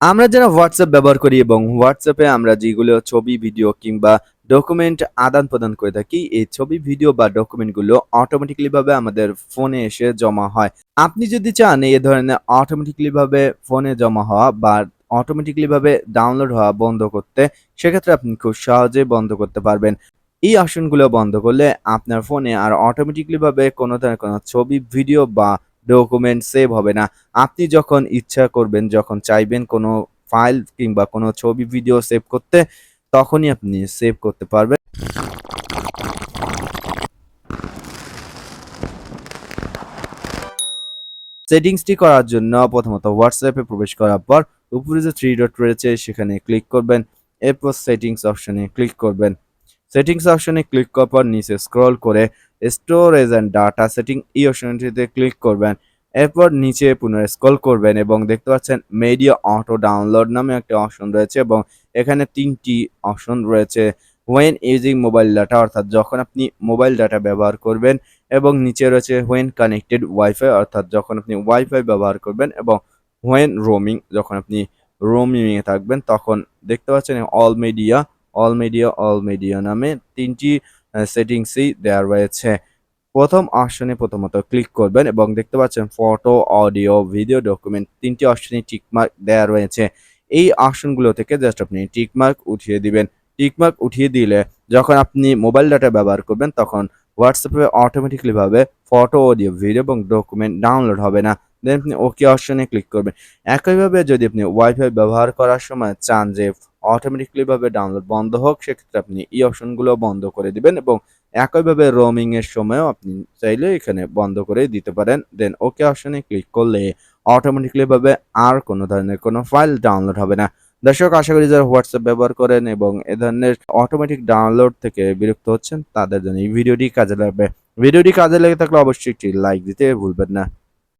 আমরা যারা WhatsApp ব্যবহার করি এবং WhatsApp এ আমরা যেগুলো ছবি, ভিডিও কিংবা ডকুমেন্ট আদান-প্রদান করে থাকি, এই ছবি, ভিডিও বা ডকুমেন্টগুলো অটোমেটিক্যালি ভাবে আমাদের ফোনে এসে জমা হয়। আপনি যদি চান এ ধরনের অটোমেটিক্যালি ভাবে ফোনে জমা হওয়া বা অটোমেটিক্যালি ভাবে ডাউনলোড হওয়া বন্ধ করতে, সেক্ষেত্রে আপনি খুব সহজেই বন্ধ করতে পারবেন। এই অপশনগুলো বন্ধ করলে আপনার ফোনে আর অটোমেটিক্যালি ভাবে কোনো ধরনের কোনো ছবি, ভিডিও বা ডকুমেন্ট সেভ হবে না। আপনি যখন ইচ্ছা করবেন, যখন চাইবেন কোনো ফাইল কিংবা কোনো ছবি, ভিডিও সেভ করতে, তখনই আপনি সেভ করতে পারবেন। সেটিংসটি করার জন্য প্রথমত WhatsApp এ প্রবেশ করার পর উপরে যে 3 ডট রয়েছে সেখানে ক্লিক করবেন। এরপর সেটিংস অপশনে ক্লিক করবেন। সেটিংস অপশনে ক্লিক করার পর নিচে স্ক্রল করে স্টোরেজ অ্যান্ড ডাটা সেটিং এই অপশনটিতে ক্লিক করবেন। এরপর নিচে পুনরায় স্ক্রল করবেন এবং দেখতে পাচ্ছেন মিডিয়া অটো ডাউনলোড নামে একটা অপশন রয়েছে এবং এখানে ৩ টি অপশন রয়েছে। when using মোবাইল ডাটা অর্থাৎ যখন আপনি মোবাইল ডাটা ব্যবহার করবেন এবং নিচে রয়েছে when connected ওয়াইফাই অর্থাৎ যখন আপনি ওয়াইফাই ব্যবহার করবেন এবং when roaming যখন আপনি রোমিং এ থাকবেন তখন দেখতে পাচ্ছেন অল মিডিয়া নামে ৩ টি সেটিংসই দেওয়া রয়েছে। প্রথম অপশনে প্রথমত ক্লিক করবেন এবং দেখতে পাচ্ছেন ফটো, অডিও, ভিডিও, ডকুমেন্ট ৩ টি অপশনে টিক মার্ক দেওয়া রয়েছে। এই অপশনগুলো থেকে জাস্ট আপনি টিক মার্ক উঠিয়ে দিবেন। টিক মার্ক উঠিয়ে দিলে যখন আপনি মোবাইল ডাটা ব্যবহার করবেন তখন WhatsApp এ অটোমেটিক্যালি ভাবে ফটো, অডিও, ভিডিও এবং ডকুমেন্ট ডাউনলোড হবে না। দেন আপনি ওকে অপশনে ক্লিক করবেন। একইভাবে যদি আপনি ওয়াইফাই ব্যবহার করার সময় চান যে অটোমেটিক্যালি ভাবে ডাউনলোড বন্ধ হোক, সেক্ষেত্রে আপনি এই অপশনগুলো বন্ধ করে দিবেন এবং একইভাবে রোমিং এর সময়ও আপনি চাইলে এখানে বন্ধ করে দিতে পারেন। দেন ওকে অপশনে ক্লিক করলে অটোমেটিক্যালি ভাবে আর কোনো ধরনের কোনো ফাইল ডাউনলোড হবে না। দর্শক, আশা করি যারা WhatsApp ব্যবহার করেন এবং এ ধরনের অটোমেটিক ডাউনলোড থেকে বিরক্ত হচ্ছেন তাদের জন্য এই ভিডিওটি কাজে লাগবে। ভিডিওটি কাজে লেগে থাকলে অবশ্যই একটি লাইক দিতে ভুলবেন না।